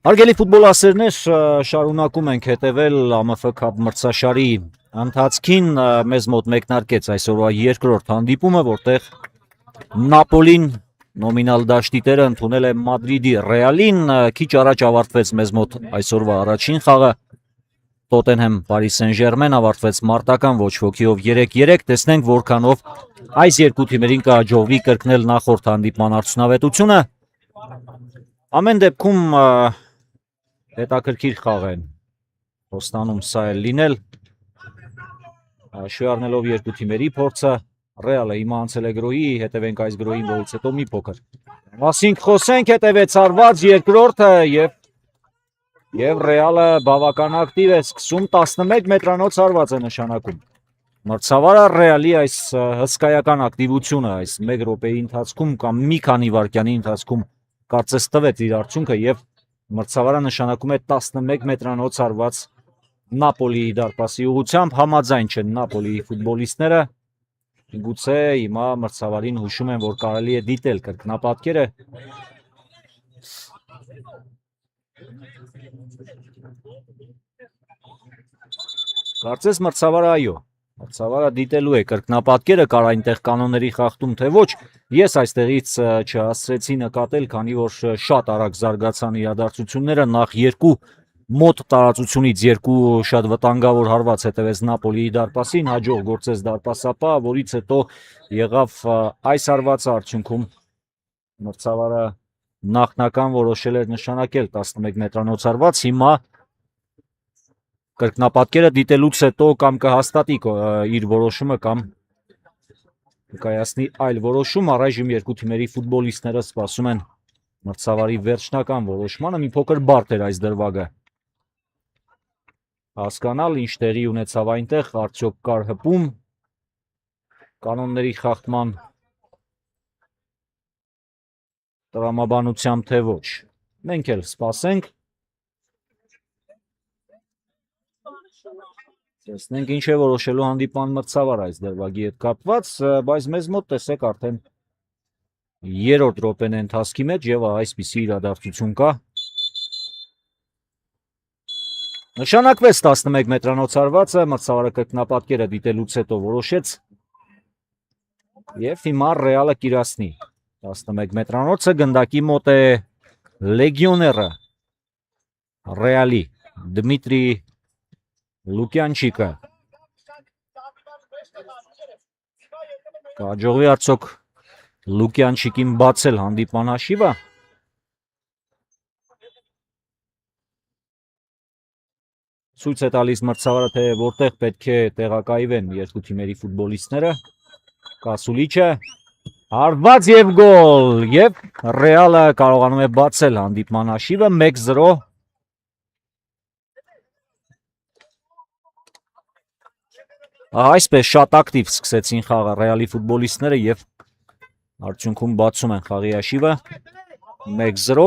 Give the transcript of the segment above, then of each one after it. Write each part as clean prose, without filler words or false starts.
Հարգելի ֆուտբոլ ասերներ, շարունակում ենք հետևել ԱՄՖ քափ մրցաշարի ընթացքին, մեզ մոտ մեկնարկեց այսօրվա երկրորդ հանդիպումը, որտեղ Նապոլին նոմինալ դաշտի տերը ընդունել է Մադրիդի Ռեալին, քիչ առաջ ավարտվեց մեզ մոտ այսօրվա առաջին խաղը, Տոտենհեմ Պարիս Սեն-Ժերմեն ավարտվեց մարտական ոչ ոքիով 3-3, տեսնենք որքանով այս երկու թիմերին կհաջողվի կրկնել նախորդ հանդիպման արդյունավետությունը։ Ամեն դեպքում հետաքրքիր խաղ են խոստանում սա էլ լինել, շուի առնելով երկու թիմերի փորձը, Ռեալը հիմա անցել է գրոյի, հետևենք այս գրոյին, որից հետո մի փոքր մասինք խոսենք, հետևեց արված երկրորդը և Ռեալը բավական ակտիվ է, սկսում 11 մետրանոց արված է նշանակում։ Մրցավարը Ռեալի այս հսկայական ակտիվությունը այս մեկ րոպեի ընթացքում կամ մի քանի վայրկյանի ընթացքում կարծես տվեց իր արդյունքը և մրցավարը նշանակում է 11 մետրանոց արված Նապոլիի դարպասի ուղղությամբ, համաձայն չեն Նապոլիի ֆուտբոլիստները, գուցե հիմա մրցավարին հուշում են, որ կարելի է դիտել կրկնապատկերը։ Կարծես մրցավարը այո, մրցավարը դիտելու է կրկնապատկերը, կար այնտեղ կանոնների խախտում թե ոչ, ես այստեղից չհասցրեցի նկատել, քանի որ շատ արագ զարգացան իրադարձությունները, նախ երկու մոտ տարածությունից երկու շատ վտանգավոր հարված հետևեց Նապոլիի դարպասին, հաջող գործեց դարպասապահ, որից հետո եղավ այս հարվածը, արդյունքում մրցավարը նախնական որոշել էր նշանակել 11 մետրանոց արված, հիմա կրկնապատկերը դիտելուց հետո կամ կհաստատի իր որոշումը կամ կկայացնի այլ որոշում, առայժմ երկու թիմերի ֆուտբոլիստները սպասում են մրցավարի վերջնական որոշմանը, մի փոքր բարդ էր այս դրվագը հասկանալ, ինչ տեղի ունեցավ այնտեղ, արդյոք կար հպում կանոնների խախտման տրամաբանությամբ թե ոչ։ Մենք էլ սպասենք, տեսնենք ինչ է որոշելու հանդիպման մրցավար այս դրվագի հետ կապված, բայց մեզ մոտ տեսեք արդեն երրորդ րոպեն է ընթացքի մեջ և այսպիսի իրադարձություն կա։ Նշանակվեց 11 մետրանոց արվածը, մրցավարը կրկնապատկերը դիտելուց հետո որոշեց և հիմա Ռեալը կիրացնի 11 մետրանոցը, գնդակի մոտ է լեգիոները Ռեալի Դմիտրի Լուկյանչիկը, կհաջողվի արդյոք Լուկյանչիկին բացել հանդիպման հաշիվը։ Ցույց է տալիս մրցավարը, թե որտեղ պետք է տեղակայվեն երկու թիմերի ֆուտբոլիստները։ Կասուլիչը հարված և գոլ, և Ռեալը կարողանում է բացել հանդիպման հաշիվը 1-0։ Այսպես շատ ակտիվ սկսեցին խաղը Ռեալի ֆուտբոլիստները և արդյունքում բացում են խաղի հաշիվը 1-0։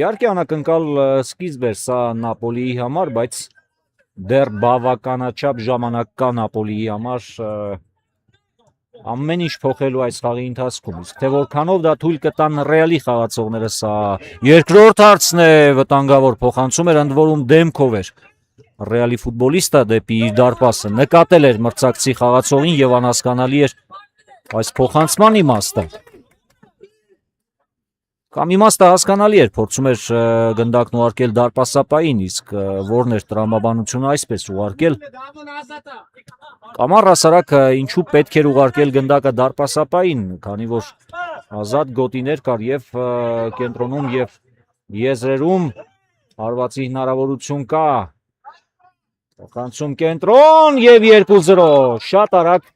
Իհարկե անակնկալ սկիզբ էր սա Նապոլիի համար, բայց դեռ բավականաչափ ժամանակ կա Նապոլիի համար ամեն ինչ փոխելու այս խաղի ընթացքում, իսկ թե որքանով դա թույլ կտան Ռեալի խաղացողները, սա երկրորդ հարցն է, վտանգավոր փոխանցում էր, ընդ որում դեմքով էր Ռեալի ֆուտբոլիստը դեպի իր դարպասը, նկատել էր մրցակցի խաղացողին և անհասկանալի էր այս փոխանցման իմաստը։ Կամ իմաստը հասկանալի էր, փորձում էր գնդակն ուղարկել դարպասապահին, իսկ որն էր տրամաբանությունը այսպես ուղարկել։ Կամ առհասարակ ինչու պետք էր ուղարկել գնդակը դարպասապահին, քանի որ ազատ գոտիներ կար և կենտրոնում և եզրերում հարվածի հնարավորություն կա։ Փոխանցում կենտրոն և 2-0, շատ արագ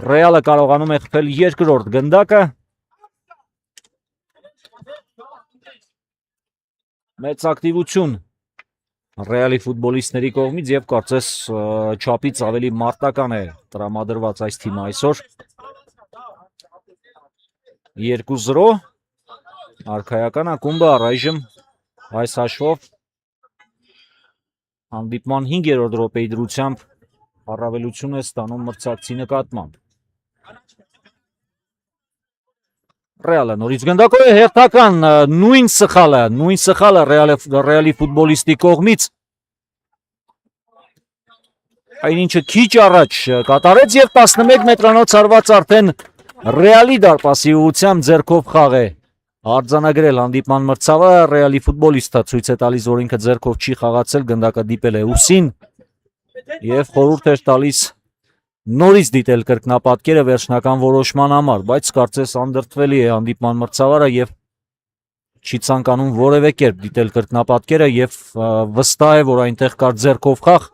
Ռեալը կարողանում է խփել երկրորդ գնդակը։ Մեծ ակտիվություն Ռեալի ֆուտբոլիստների կողմից և կարծես չափից ավելի մարտական է տրամադրված այս թիմը այսօր։ 2-0 արքայական ակումբը առայժմ այս հաշվով հանդիպման 5-րդ րոպեի դրությամբ առավելություն է ստանում մրցակցի նկատմամբ։ Ռեալը նորից գնդակով է հերթական նույն սխալը Ռեալի ֆուտբոլիստի կողմից այն ինչը քիչ առաջ կատարեց եւ 11 մետրանոց հարված արդեն Ռեալի դարպասի ուղղությամբ ձեռքով խաղ է արձանագրել հանդիպման մրցավարը Ռեալի ֆուտբոլիստը ցույց է տալիս որ ինքը ձեռքով չի խաղացել գնդակը դիպել է ուսին եւ խորհուրդ է տալիս նորից դիտել կրկնապատկերը վերջնական որոշման համար, բայց կարծես անդրդվելի է հանդիպման մրցավարը եւ չի ցանկանում որևէ կերպ դիտել կրկնապատկերը եւ վստահ է, որ այնտեղ կար ձեռքով խաղ։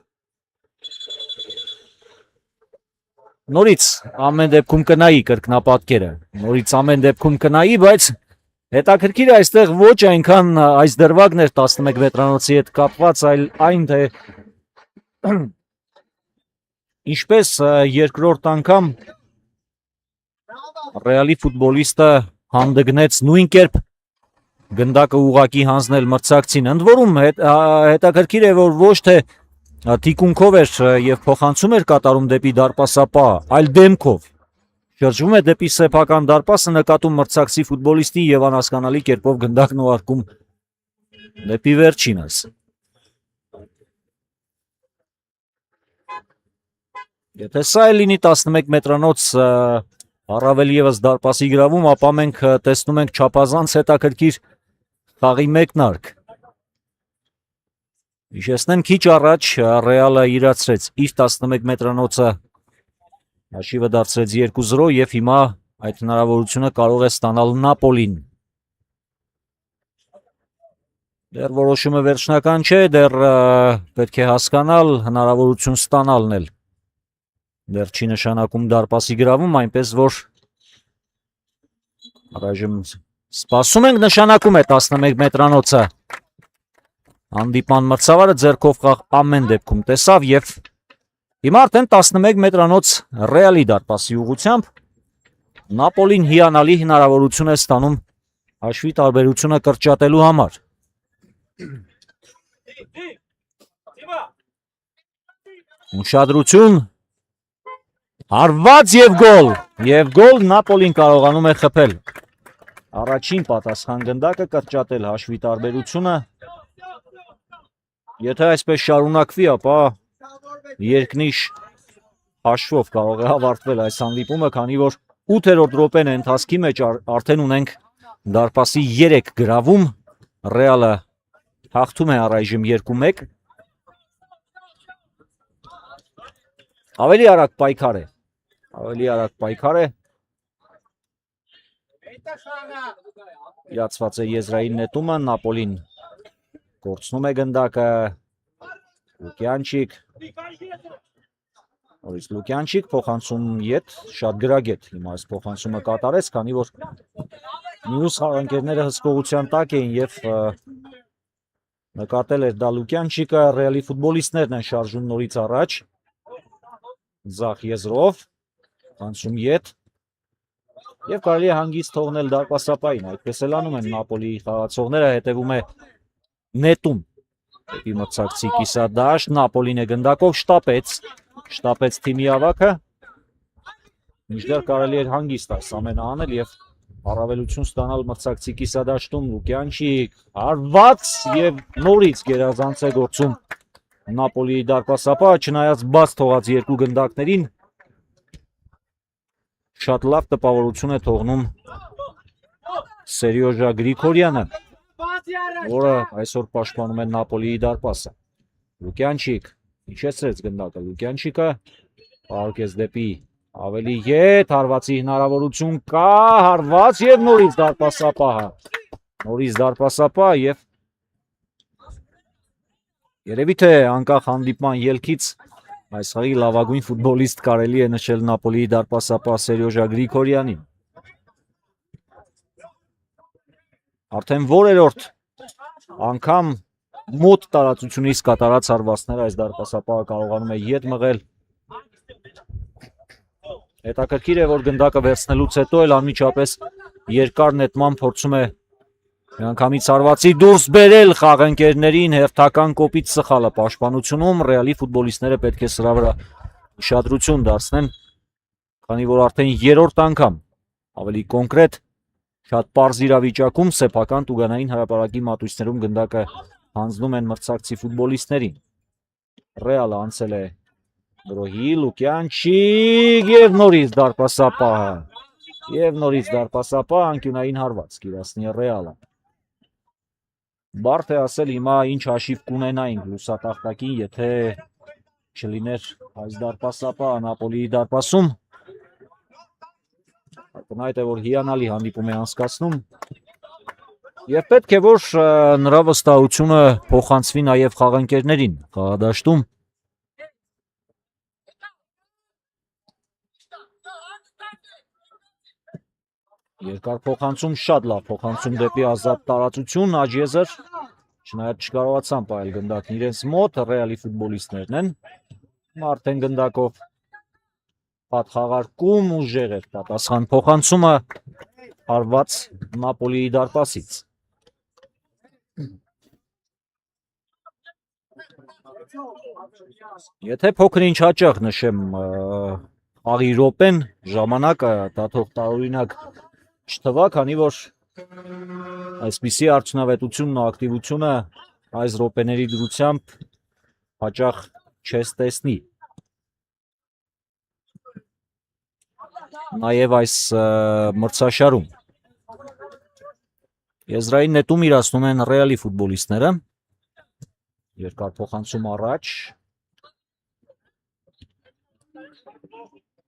Նորից ամեն դեպքում կնայի կրկնապատկերը, բայց հետաքրքիր է այստեղ ոչ այնքան այս դրվագն էր 11 մետրանոցի հետ կապված, այլ այն թե ինչպես երկրորդ անգամ Ռեալի ֆուտբոլիստը հանդգնեց նույն կերպ գնդակը ուղակի հանձնել մրցակցին։ Ընդ որում հետաքրքիր է, որ ոչ թե թիկունքով էր եւ փոխանցում էր կատարում դեպի դարպասապահ, այլ դեմքով շրջվում է դեպի սեփական դարպասը, նկատում մրցակցի ֆուտբոլիստին եւ անհասկանալի կերպով գնդակն ուղարկում դեպի վերջինս։ Եթե սա է լինի 11 մետրանոց առավել եւս դարպասի գրավում, ապա մենք տեսնում ենք չափազանց հետաքրքիր խաղի մեկնարկ։ Հիշեցնեմ քիչ առաջ Ռեալը իրացրեց իր 11 մետրանոցը հաշիվը դարձրեց 2-0 եւ հիմա այդ հնարավորությունը կարող է ստանալ Նապոլին։ Դեռ որոշումը վերջնական չէ, դեռ պետք է հասկանալ հնարավորություն ստանալն էլ։ Դեռ չի նշանակում դարպասի գրավում, այնպես որ առայժմ սպասում ենք նշանակում է 11 մետրանոցը։ Հանդիպման մրցավարը ձեռքով խաղ ամեն դեպքում տեսավ եւ հիմա արդեն 11 մետրանոց Ռեալի դարպասի ուղղությամբ Նապոլին հիանալի հնարավորություն է ստանում հաշվի տարբերությունը կրճատելու համար։ Ուշադրություն, հարված եւ գոլ Նապոլին կարողանում է խփել։ Առաջին պատասխան գնդակը կրճատել հաշվի տարբերությունը։ Եթե այսպես շարունակվի, ապա երկնիշ հաշվով կարող է ավարտվել այս հանդիպումը, քանի որ 8-րդ րոպեն է ընթացքի մեջ արդեն ունենք դարպասի 3 գրավում, Ռեալը հաղթում է առայժմ 2-1։ Ավելի արագ պայքար է։ Իրացված է եզրային նետումը, Նապոլին կորցնում է գնդակը, Լուկյանչիկ փոխանցում ետ, շատ գրագետ հիմա այս փոխանցումը կատարեց, քանի որ մյուս խաղանկերները հսկողության տակ էին եւ նկատել էր դա Լուկյանչիկը, Ռեալի ֆուտբոլիստներն են շարժում նորից առաջ, ձախ եզրով, փոխանցում ետ եւ կարելի է հանգիստ թողնել դարպասապահին, այդպես էլ անում են Նապոլի խաղացողները, հետևում է նետում դեպի մրցակցի կիսադաշտ, Նապոլին է գնդակով շտապեց թիմի ավագը, մինչդեռ կարելի էր հանգիստ այս ամենը անել եւ առավելություն ստանալ մրցակցի կիսադաշտում, Լուկյանչիկ հարված եւ նորից գերազանց է գործում Նապոլիի դարպասապահը, չնայած բաց թողած երկու գնդակներին, շատ լավ տպավորություն է թողնում Սերյոժա Գրիգորյանը, որը այսօր պաշտպանում է Նապոլիի դարպասը։ Լուկյանչիկ իջեցրեց գնդակը, Լուկյանչիկը պահարկեց դեպի ավելի ետ, հարվածի հնարավորություն կա, հարված եւ նորից դարպասապահ եւ երևի թե անկախ հանդիպման ելքից այս խաղի լավագույն ֆուտբոլիստ կարելի է նշել Նապոլիի դարպասապահ Սերյոժա Գրիգորյանին։ Արդեն որերորդ անգամ մոտ տարածությունից կատարած հարվածները այս դարպասապահը կարողանում է ետ մղել։ Հետաքրքիր է, որ գնդակը վերցնելուց հետո էլ անմիջապես երկար նետման փորձում է միանգամից հարվածի դուրս բերել խաղընկերներին, հերթական կոպիտ սխալը պաշտպանությունում, Ռեալի ֆուտբոլիստները պետք է սրա վրա ուշադրություն դարձնեն, քանի որ արդեն երրորդ անգամ ավելի կոնկրետ Շատ պարզ իրավիճակում սեփական տուգանային հրապարակի մատույցներում գնդակը հանձնում են մրցակցի ֆուտբոլիստներին։ Ռեալը անցել է գրոհի, Լուկյանչիկ եւ նորից դարպասապահը։ Եվ նորից դարպասապահ անկյունային հարված կիրացնի Ռեալը։ Բարդ է ասել հիմա ինչ հաշիվ կունենային լուսատախտակին, եթե չլիներ այս դարպասապահը Նապոլիի դարպասում։ Այդ է որ հիանալի հանդիպում է անցկացնում։ Եվ պետք է որ նրա վստահությունը փոխանցվի նաև խաղընկերներին խաղադաշտում։ Երկար փոխանցում, շատ լավ փոխանցում դեպի ազատ տարածություն, Աջեզեր, չնայած չկարողացան պահել գնդակն իրենց մոտ, Ռեալի ֆուտբոլիստներն են, արդեն գնդակով պատ խաղարկում, ուժեղ էր պատասխան փոխանցումը հարված Նապոլիի դարպասից։ Եթե փոքր ինչ հաճախ նշեմ խաղի րոպեն, ժամանակը դա թող տարօրինակ չթվա, քանի որ այսպիսի արդյունավետությունն ու ակտիվությունը այս րոպեների դրությամբ հաճախ չես տեսնի։ Նաև այս մրցաշարում եզրային նետում իրացնում են Ռեալի ֆուտբոլիստները։ Երկար փոխանցում առաջ։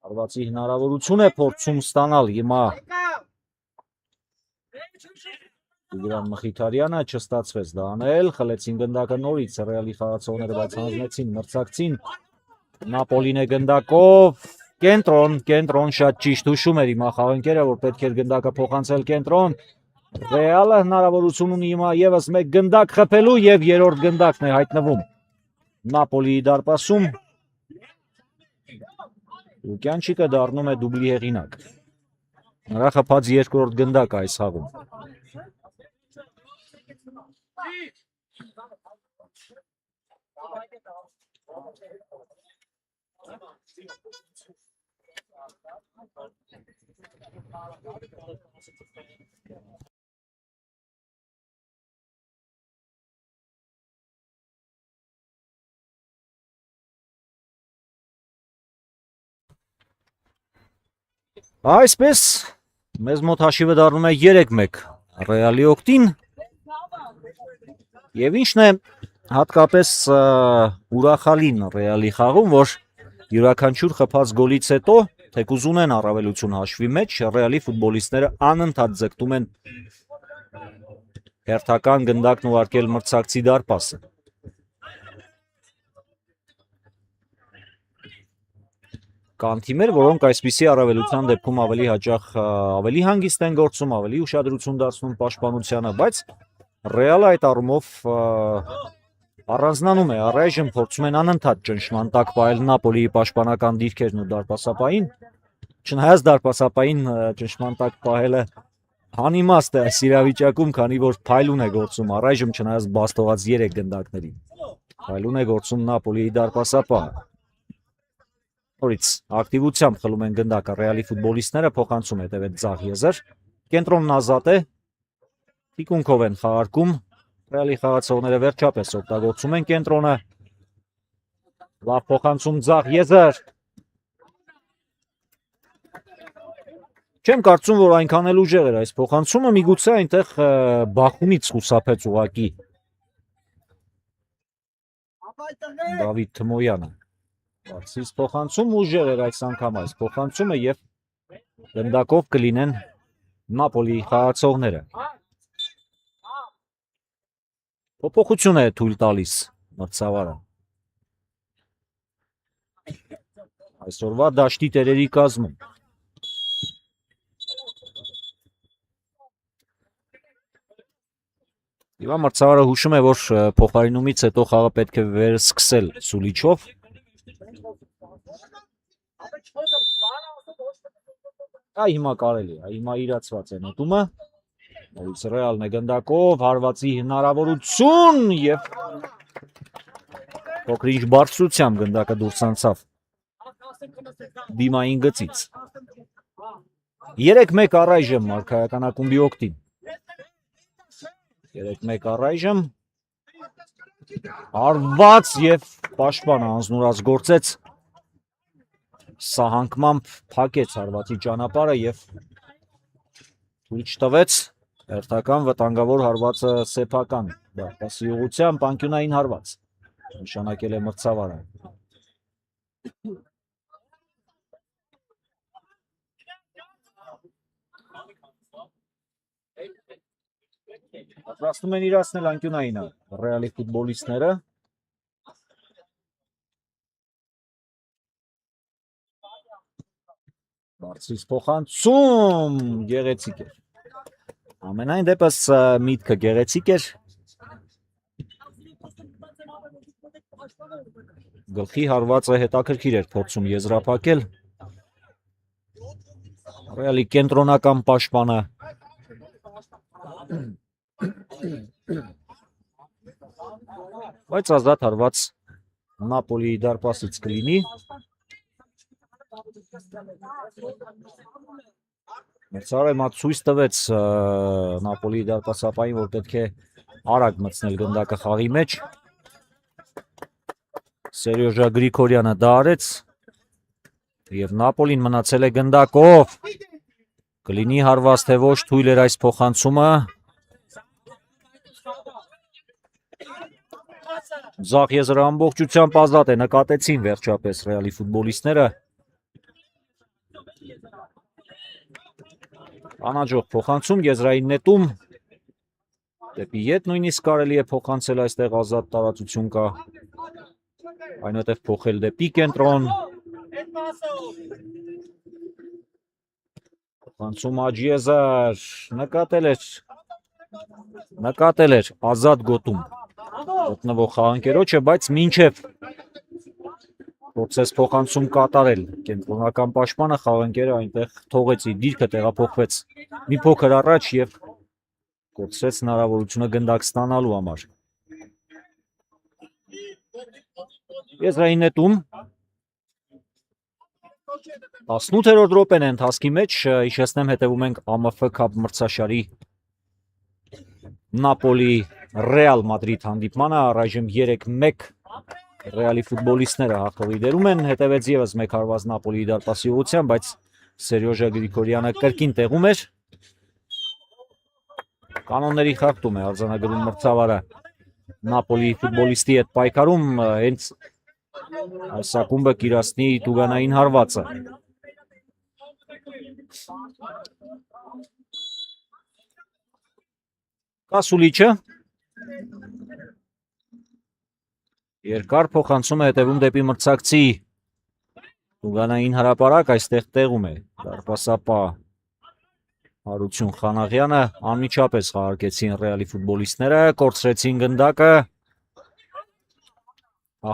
Հարվածի հնարավորություն է փորձում ստանալ հիմա Տիգրան Մխիթարյանը, չստացվեց դա անել, խլեցին գնդակը նորից Ռեալի խաղացողները, բայց հանձնեցին մրցակցին։ Նապոլին է գնդակով, կենտրոն շատ ճիշտ հուշում էր հիմա խաղընկերը, որ պետք էր գնդակը փոխանցել կենտրոն։ Ռեալը հնարավորություն ունի հիմա եւս մեկ գնդակ խփելու եւ երրորդ գնդակն է հայտնվում Նապոլիի դարպասում։ Լուկյանչիկը դառնում է դուբլի հեղինակ։ Նրա խփած երկրորդ գնդակը այս խաղում։ Այսպես մեզ մոտ հաշիվը դառնում է 3-1 Ռեալի օգտին։ Եվ ինչն է հատկապես ուրախալին Ռեալի խաղում, որ յուրաքանչյուր խփած գոլից հետո, թեկուզ ունեն առավելություն հաշվի մեջ, Ռեալի ֆուտբոլիստները անընդհատ ձգտում են հերթական գնդակն ուղարկել մրցակցի դարպասը։ Կան թիմեր, որոնք այսպիսի առավելության դեպքում ավելի հաճախ ավելի հանգիստ են գործում, ավելի ուշադրություն դարձնում պաշտպանությանը, բայց Ռեալը այդ առումով առանձնանում է, առայժմ փորձում են անընդհատ ճնշման տակ պահել Նապոլիի պաշտպանական դիրքերն ու դարպասապային, չնայած դարպասապային ճնշման տակ պահելը անիմաստ է այս իրավիճակում, քանի որ փայլուն է գործում առայժմ չնայած բաստողած 3 գնդակներին։ Փայլուն է գործում Նապոլիի դարպասապահը։ Նորից ակտիվությամբ խլում են գնդակը Ռեալի ֆուտբոլիստները, փոխանցում հետևեց Ձախ Եզեր, կենտրոնն ազատ է, թիկունքով են խաղարկում, Ռեալի խաղացողները վերջապես օգտագործում են կենտրոնը, լավ փոխանցում Ձախ Եզեր։ Չեմ կարծում, որ այնքան էլ ուժեղ էր այս փոխանցումը, միգուցե այնտեղ բախումից խուսափեց ուղղակի Դավիթ Թմոյանը։ Բարձից փոխանցում ուժեղ էր այս անգամ այս փոխանցումը եւ գնդակով կլինեն Նապոլիի խաղացողները։ Փոփոխություն է թույլ տալիս մրցավարը։ Այսօրվա դաշտի տերերի կազմում։ Հիմա մրցավարը հուշում է, որ փոխարինումից հետո խաղը պետք է վերսկսել Սուլիչով։ Այ հիմա կարելի է, հիմա իրացված է նետումը։ Նորից Ռեալն է գնդակով, հարվածի հնարավորություն եւ փոքր-ինչ բարձրությամբ գնդակը դուրս անցավ դիմային գծից։ 3-1 առայժմ Արքայական ակումբի օգտին։ 3-1 առայժմ արված եւ պաշտպանը անznուրած գործեց սահանկմամբ փակեց հարվածի ճանապարհը եւ թույլ չտվեց հերթական վտանգավոր հարվածը սեփական դեպի ուղղությամբ անկյունային հարված նշանակել է մրցավարը։ Պատրաստում են իրացնել անկյունայինը Ռեալի ֆուտբոլիստները։ Բարձրից փոխանցում գեղեցիկ էր։ Ամենայն դեպս միտքը գեղեցիկ էր։ Գլխի հարվածը հետաքրքիր էր փորձում եզրափակել։ Ռեալի կենտրոնական պաշտպանը բայց ազատ հարված Նապոլիի դարպասից կլինի։ Մրցարարը ցույց տվեց Նապոլիի դարպասապային, որ պետք է արագ մտցնել գնդակը խաղի մեջ։ Սերյոժա Գրիգորյանը դա արեց եւ Նապոլին մնացել է գնդակով։ Կլինի հարված թե ոչ, թույլ էր այս փոխանցումը։ Ձախ եզրը ամբողջությամբ ազատ է, նկատեցին վերջապես Ռեալի ֆուտբոլիստները։ Անհաջող փոխանցում եզրային նետում դեպի ետ նույնիսկ կարելի է փոխանցել, այստեղ ազատ տարածություն կա, այնուհետև փոխել դեպի կենտրոն։ Փոխանցում Աջիեզար նկատել էր ազատ գոտում գտնվող խաղանկերոջը, բայց մինչև փորձեց փոխանցում կատարել կենտրոնական պաշտպանը, խաղանկերը այնտեղ թողեց իր դիրքը, տեղափոխվեց մի փոքր առաջ եւ կորցրեց հնարավորությունը գնդակ ստանալու համար։ Եզրային նետում 18-րդ րոպեն է ընթացքի մեջ, հիշեցնեմ, հետևում ենք ԱՄՖ քափ մրցաշարի Նապոլի Ռեալ Մադրիդ հանդիպմանը, առայժմ 3-1 Ռեալի ֆուտբոլիստները հաղթողի դերում են, հետևեց եւս մեկ հարված Նապոլիի դարպասի ուղղությամբ, բայց Սերյոժա Գրիգորյանը կրկին տեղում էր։ Կանոնների խախտում է արձանագրում մրցավարը Նապոլիի ֆուտբոլիստի հետ պայքարում, հենց այս ակումբը կիրացնի տուգանային հարվածը։ Կասուլիչը երկար փոխանցում է հետևում դեպի մրցակցի տուգանային հրապարակ, այստեղ տեղում է դարպասապա Հարություն Խանաղյանը, անմիջապես խաղարկեցին Ռեալի ֆուտբոլիստները, կորցրեցին գնդակը։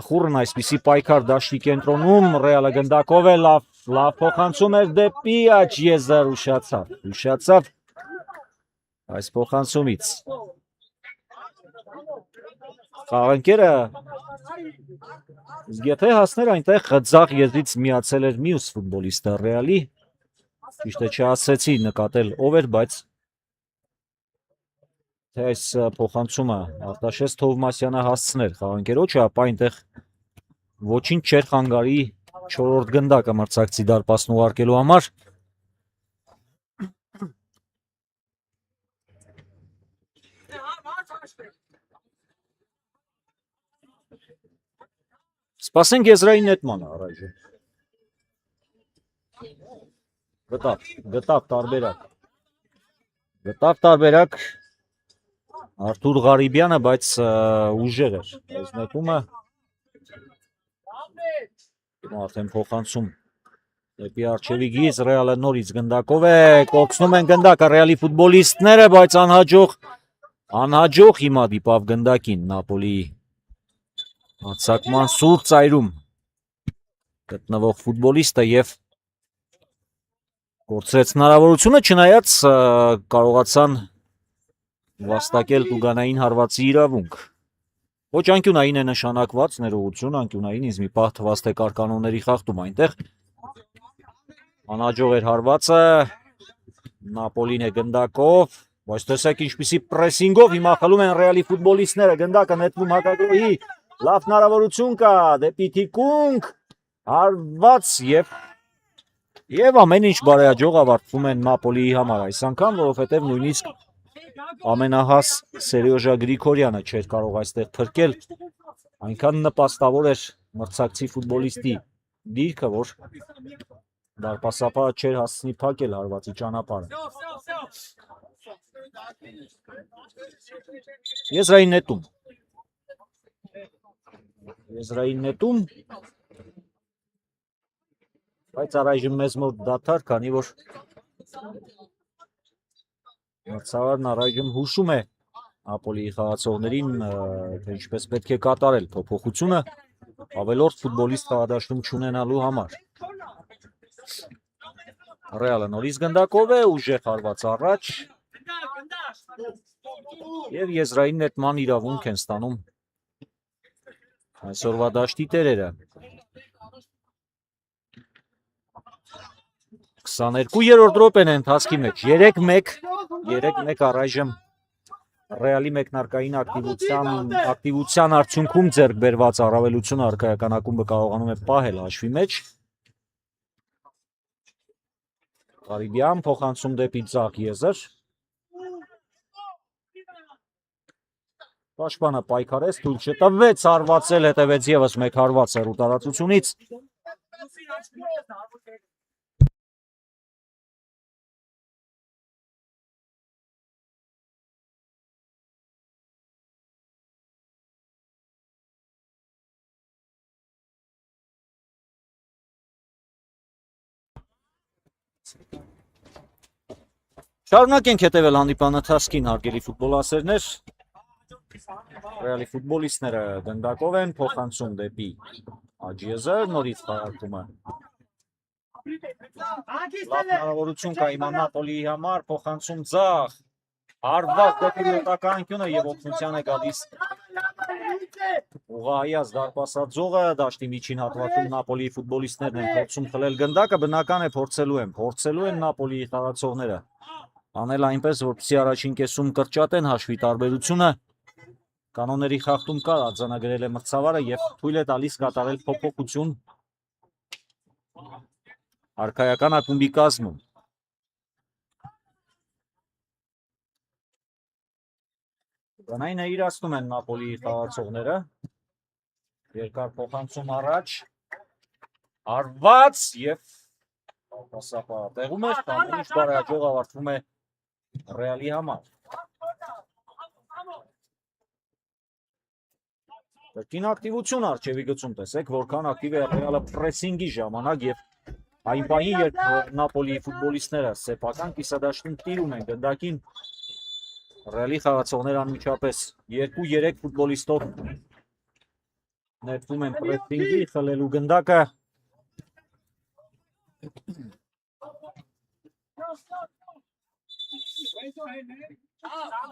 Ախուրն այսպիսի պայքար դաշտի կենտրոնում, Ռեալը գնդակով է, լավ փոխանցում էր դեպի Աջիեզար, ուշացավ այս փոխանցումից։ Խաղանկերը եթե հասներ այնտեղ ձախ եզրից միացել էր մյուս ֆուտբոլիստը Ռեալի, ճիշտ է չասեցի նկատել ով էր, բայց թե այս փոխանցումը Արտաշես Թովմասյանը հասցներ խաղանկերոջը, ապա այնտեղ ոչինչ չէր խանգարի 4-րդ գնդակը մրցակցի դարպասն ուղարկելու համար։ Սպասենք եզրային նետմանը առայժմ։ Գտավ տարբերակ Արթուր Ղարիբյանը, բայց ուժեղ էր այս նետումը։ Արդեն փոխանցում դեպի արջևի գիծ, Ռեալը նորից գնդակով է, կորցնում են գնդակը Ռեալի ֆուտբոլիստները, բայց անհաջող հիմա դիպավ գնդակին Նապոլիի հարձակման սուր ծայրում գտնվող ֆուտբոլիստը եւ կորցրեց հնարավորությունը, չնայած կարողացան վաստակել տուգանային հարվածի իրավունք։ Ոչ անկյունային է նշանակված ներողություն, անկյունային ինձ մի պահ թվաց թե կար կանոնների խախտում այնտեղ։ Անհաջող էր հարվածը, Նապոլին է գնդակով, բայց տեսեք ինչպիսի պրեսինգով հիմա խլում են Ռեալի ֆուտբոլիստները, գնդակը նետվում հակագրոհի, լավ հնարավորություն կա դեպի թիկունք, հարված եւ ամեն ինչ բարեհաջող ավարտվում են Նապոլիի համար այս անգամ, որովհետեւ նույնիսկ ամենահաս Սերյոժա Գրիգորյանը չէր կարող այստեղ փրկել, այնքան նպաստավոր էր մրցակցի ֆուտբոլիստի դիրքը, որ դարպասապահը չէր հասցնի փակել հարվածի ճանապարհը։ Եզրային նետում, բայց առայժմ մեզ մոտ դադար, քանի որ մրցավարն առայժմ հուշում է Նապոլիի խաղացողներին, թե ինչպես պետք է կատարել փոփոխությունը ավելորդ ֆուտբոլիստ խաղադաշտում չունենալու համար։ Ռեալը նորից գնդակով է, ուժեղ հարված առաջ եւ եզրային նետման իրավունք են ստանում այսօրվա դաշտի տերերը։ 22-րդ րոպեն է ընթացքի մեջ, 3-1 առայժմ Ռեալի մեկնարկային ակտիվության արդյունքում ձեռք բերված առավելությունը արքայական ակումբը կարողանում է պահել հաշվի մեջ։ Կարիբյան փոխանցում դեպի Ձախ Եզր։ Պաշտպանը պայքարեց, թույլ չտվեց, հարվածել, հետևեց եւս մեկ հարված հեռու տարածությունից։ Շարունակենք հետևել հանդիպան ընթացքին, հարգելի ֆուտբոլասերներ։ Ռեալի ֆուտբոլիստները գնդակով են, փոխանցում դեպի Աջիեզեր, նորից խաղարկումը։ Լավ հնարավորություն կա հիմա Նապոլիի համար, փոխանցում Ձախ, հարված դեպի մոտակայությունը եւ օգնության է գալիս ուղղահայաց դարպասաձողը, դաշտի միջին հատվածում Նապոլիի ֆուտբոլիստներն են փորձում խլել գնդակը, բնական է փորձելու են Նապոլիի խաղացողները անել այնպես, որպեսզի առաջին կեսում կրճատեն հաշվի տարբերությունը։ Կանոնների խախտում կար, արձանագրել է մրցավարը եւ թույլ է տալիս կատարել փոփոխություն արքայական ակումբի կազմում։ Գանայինը իրացնում են Նապոլիի խաղացողները։ Երկար փոխանցում առաջ, հարված եւ դարպասապահը տեղում է, ամեն ինչ բարեհաջող ավարտվում է Ռեալի համար։ Կրկին ակտիվություն արջևի գծում, տեսեք որքան ակտիվ է Ռեալը պրեսինգի ժամանակ եւ այն պահին, երբ Նապոլիի ֆուտբոլիստները սեփական կիսադաշտում տիրում են գնդակին, Ռեալի խաղացողները անմիջապես 2-3 ֆուտբոլիստով նետվում են պրեսինգի, խլելու գնդակը։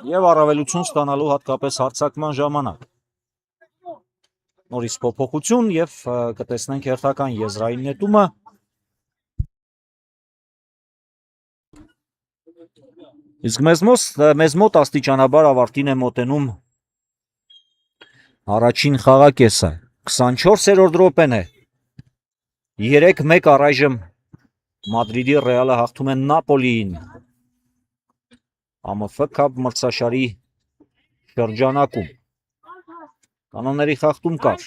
Եվ առավելություն ստանալու հատկապես հարձակման ժամանակ։ Նորից փոփոխություն եւ կտեսնենք հերթական եզրային նետումը։ Իսկ մեզ մոտ աստիճանաբար ավարտին է մոտենում առաջին խաղակեսը։ 24-րդ րոպեն է։ 3-1 առայժմ Մադրիդի Ռեալը հաղթում է Նապոլիին ԱՄՖ քափ մրցաշարի շրջանակում։ Կանոնների խախտում կար։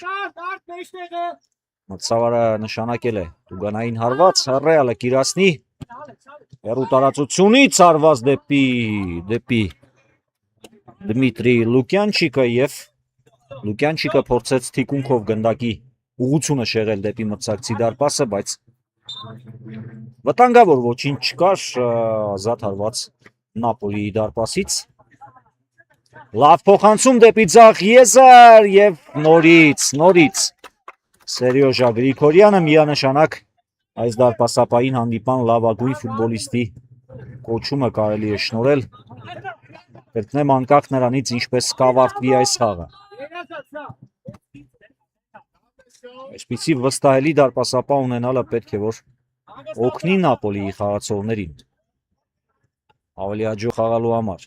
Մրցավարը նշանակել է տուգանային հարված, Ռեալը կիրացնի հեռու տարածությունից հարված դեպի Դմիտրի Լուկյանչիկը եւ Լուկյանչիկը փորձեց թիկունքով գնդակի ուղղությունը շեղել դեպի մրցակցի դարպասը, բայց վտանգավոր ոչինչ չկար, ազատ հարված Նապոլիի դարպասից։ Լավ փոխանցում դեպի Ձախ Եզր եւ նորից Սերյոժա Գրիգորյանը միանշանակ այս դարպասապահին հանդիպան լավագույն ֆուտբոլիստի կոչումը կարելի է շնորհել։ Կրկնեմ անկախ նրանից ինչպես կավարտվի այս խաղը։ Այսպիսի վստահելի դարպասապահ ունենալը պետք է որ օգնի Նապոլիի խաղացողներին։ ավելի հաջող խաղալու համար։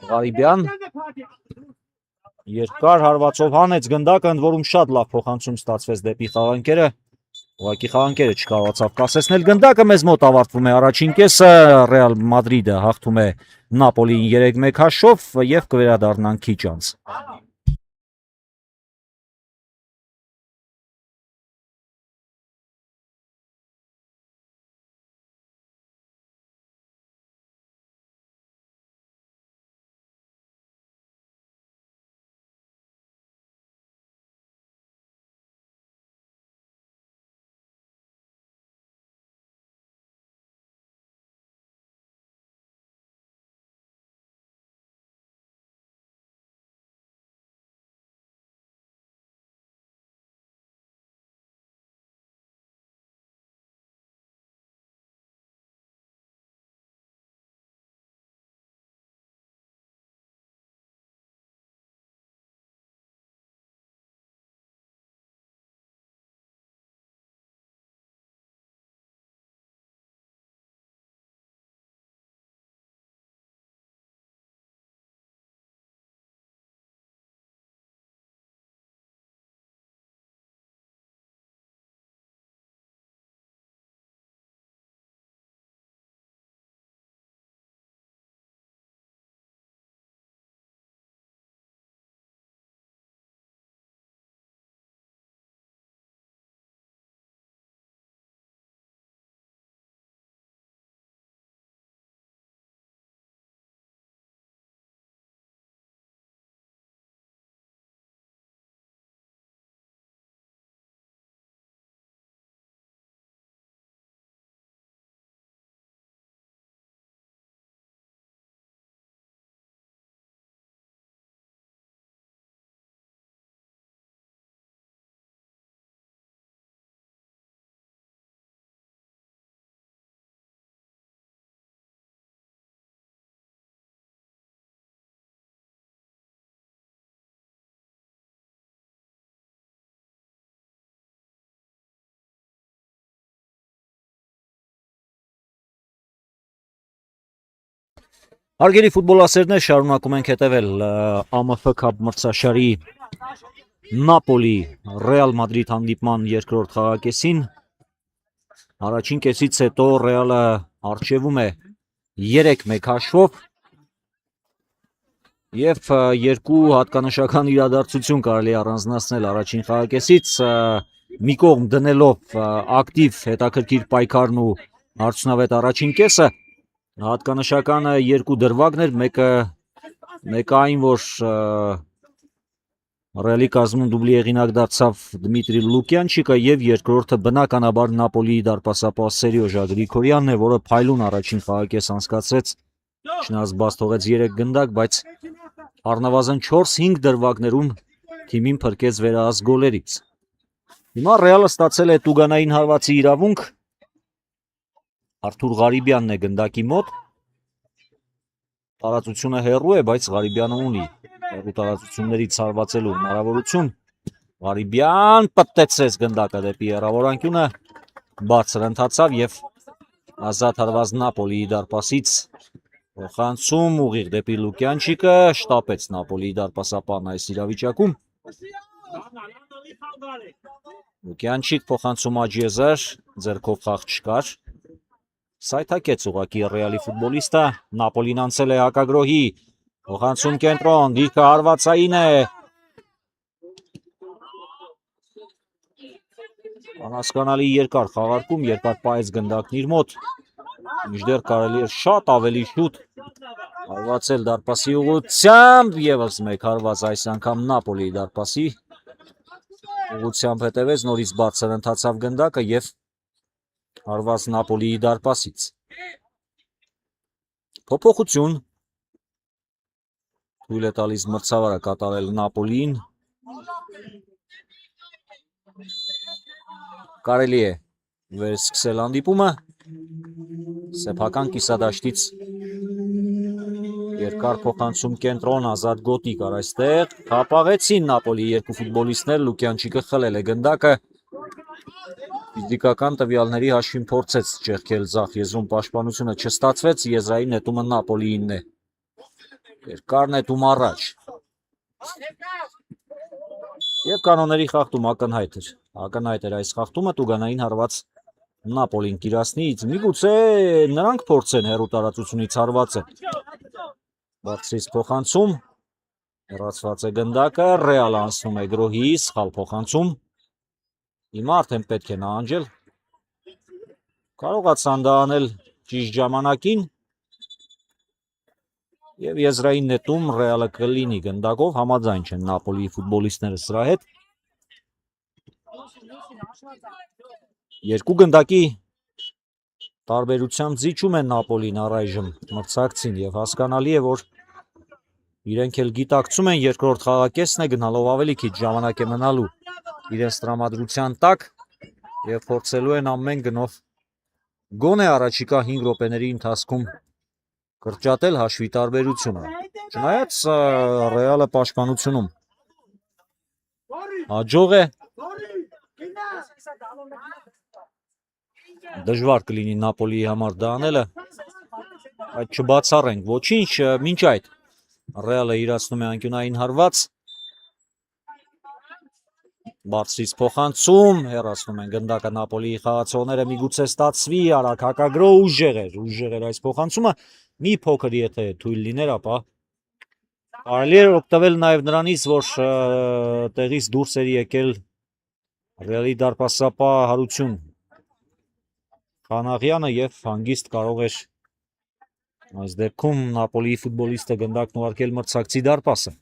Ղարիբյան երկար հարվածով հանեց գնդակը, ընդ որում շատ լավ փոխանցում ստացվեց դեպի խաղանքերը։ Ուղղակի խաղանքերը չկարողացավ կասեցնել գնդակը, մեզ մոտ ավարտվում է առաջին կեսը, Ռեալ Մադրիդը հաղթում է Նապոլիին 3-1 հաշվով եւ կվերադառնանք քիչ անց։ Հարգելի ֆուտբոլասերներ, շարունակում ենք հետևել ԱՄՖ քափ մրցաշարի Նապոլի Ռեալ Մադրիդ հանդիպման երկրորդ խաղակեսին։ Առաջին կեսից հետո Ռեալը առջևում է 3-1 հաշվով եւ երկու հատկանշական իրադարձություն կարելի առանձնացնել առաջին խաղակեսից, մի կողմ դնելով ակտիվ հետաքրքիր պայքարն ու արդյունավետ առաջին կեսը, հատկանշականը երկու դրվագն էր, մեկը այն, որ Ռեալի կազմում դուբլի հեղինակ դարձավ Դմիտրի Լուկյանչիկը եւ երկրորդը բնականաբար Նապոլիի դարպասապահ Սերյոժա Գրիգորյանն է, որը փայլուն առաջին խաղակես անցկացրեց, չնայած բաց թողեց 3 գնդակ, բայց առնվազն 4-5 դրվագներում թիմին փրկեց վերահաս գոլերից։ Հիմա Ռեալը ստացել է տուգանային հարվածի իրավունք, Արթուր Ղարիբյանն է գնդակի մոտ, տարածությունը հեռու է, բայց Ղարիբյանը ունի հեռու տարածություններից հարվածելու հնարավորություն։ Ղարիբյան պտտեցրեց գնդակը դեպի հեռավոր անկյունը, բարձր ընթացավ եւ ազատ հարված Նապոլիի դարպասից փոխանցում ուղիղ դեպի Լուկյանչիկը, շտապեց Նապոլիի դարպասապահն այս իրավիճակում։ Լուկյանչիկ փոխանցում Աջեզեր, ձեռքով խաղ չկար։ Սայթակեց ուղղակի Ռեալի ֆուտբոլիստը, Նապոլին անցել է հակագրոհի, փոխանցում կենտրոն, դիրքը հարվածային է։ Անհասկանալի երկար խաղարկում, երկար պահեց գնդակն իր մոտ, մինչդեռ կարելի է շատ ավելի շուտ հարվածել դարպասի ուղղությամբ, եւս մեկ հարված այս անգամ Նապոլիի դարպասի ուղղությամբ հետևեց, նորից բարձր ընթացավ գնդակը եւ հարված Նապոլիի դարպասից։ Փոփոխություն թույլ է տալիս մրցավարը կատարել Նապոլիին։ Կարելի է վերսկսել հանդիպումը, սեփական կիսադաշտից երկար փոխանցում կենտրոն, ազատ գոտի կար այստեղ, թափաղեցին Նապոլիի երկու ֆուտբոլիստներ, Լուկյանչիկը խլել է գնդակը, Ֆիզիկական տվյալների հաշվին փորձեց ճեղքել ձախ եզրում պաշտպանությունը չստացվեց, եզրային նետումը Նապոլիինն է։ Երկար նետում առաջ։ Եվ կանոնների խախտում ակնհայտ էր։ Ակնհայտ էր այս խախտումը Տուգանային հարված Նապոլին Կիրասնից։ Միգուցե նրանք փորձեն հեռու տարածությունից հարվածը։ Բարձրից փոխանցում։ Հեռացված է գնդակը, Ռեալը անցնում է գրոհի, սխալ փոխանցում։ Հիմա արդեն պետք է նահանջել։ Կարողացան դա անել ճիշտ ժամանակին։ Եվ եզրային նետում Ռեալը կլինի գնդակով, համաձայն չեն Նապոլիի ֆուտբոլիստները սրա հետ։ Երկու գնդակի տարբերությամբ զիջում են Նապոլին առայժմ մրցակցին եւ հասկանալի է, որ իրենք էլ գիտակցում են երկրորդ խաղակեսն է, գնալով ավելի քիչ ժամանակ է մնալու իրենց տրամադրության տակ եւ փորձելու են ամեն գնով գոնե առաջիկա 5 րոպեների ընթացքում կրճատել հաշվի տարբերությունը։ Չնայած Ռեալը պաշտպանությունում հաջող է։ Դժվար կլինի Նապոլիի համար դա անելը, այդ չբացառենք ոչինչ, մինչ այդ Ռեալը իրացնում է անկյունային հարված, բարձրից փոխանցում, հեռացնում են գնդակը Նապոլիի խաղացողները, միգուցե ստացվի, արագ հակագրող, ուժեղ էր այս փոխանցումը, մի փոքր եթե թույլ լիներ, ապա կարելի էր օգտվել նաև նրանից, որ տեղից դուրս էր եկել Ռեալի դարպասապահ Հարություն Խանաղյանը եւ հանգիստ կարող էր այս դեպքում Նապոլիի ֆուտբոլիստը գնդակն ուղարկել մրցակցի դարպասը։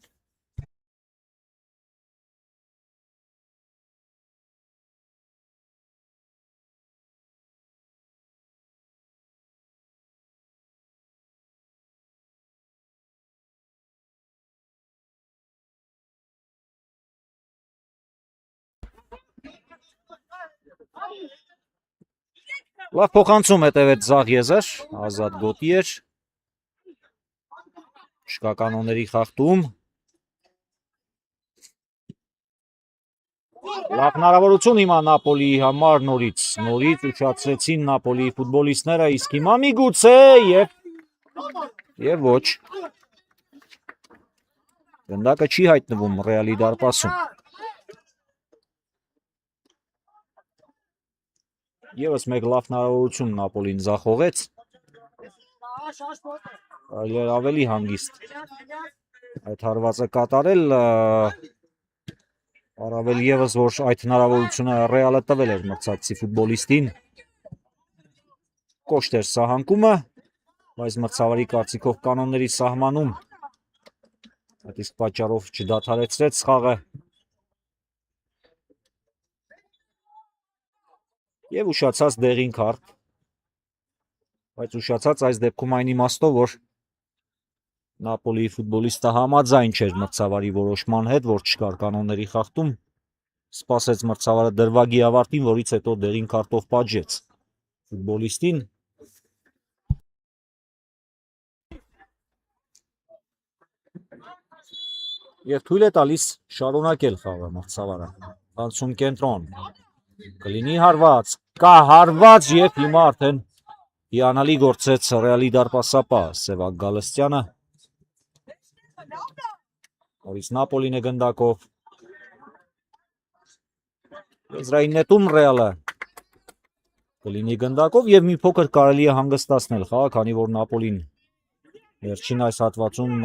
Լավ փոխանցում հետևեց ձախ եզր, ազատ գոտի էր, չկա կանոնների խախտում, լավ հնարավորություն հիմա Նապոլիի համար նորից ուշացրեցին Նապոլիի ֆուտբոլիստները, իսկ հիմա միգուցե եւ ոչ, գնդակը չի հայտնվում Ռեալի դարպասում։ Եվս մեկ լավ հնարավորություն Նապոլին ձախողեց, կարելի էր ավելի հանգիստ այդ հարվածը կատարել, առավել եւս որ այդ հնարավորությունը Ռեալը տվել էր մրցակցի ֆուտբոլիստին, կոշտ էր սահանկումը, բայց մրցավարի կարծիքով կանոնների սահմանում այդ իսկ պատճառով չդադարեցրեց խաղը եւ ուշացած դեղին քարտ, բայց ուշացած այս դեպքում այն իմաստով, որ Նապոլիի ֆուտբոլիստը համաձայն չէր մրցավարի որոշման հետ, որ չկար կանոնների խախտում, սպասեց մրցավարը դրվագի ավարտին, որից հետո դեղին քարտով պատժեց ֆուտբոլիստին։ Եվ թույլ է տալիս շարունակել խաղը մրցավարը։ Անցում կենտրոն։ Կլինի հարված, կա հարված եւ հիմա արդեն հիանալի գործեց Ռեալի դարպասապահ Սևակ Գալստյանը։ Նորից Նապոլին է գնդակով։ Եզրային նետում Ռեալը կլինի գնդակով եւ մի փոքր կարելի է հանգստացնել խաղը, քանի որ Նապոլին վերջին այս հատվածում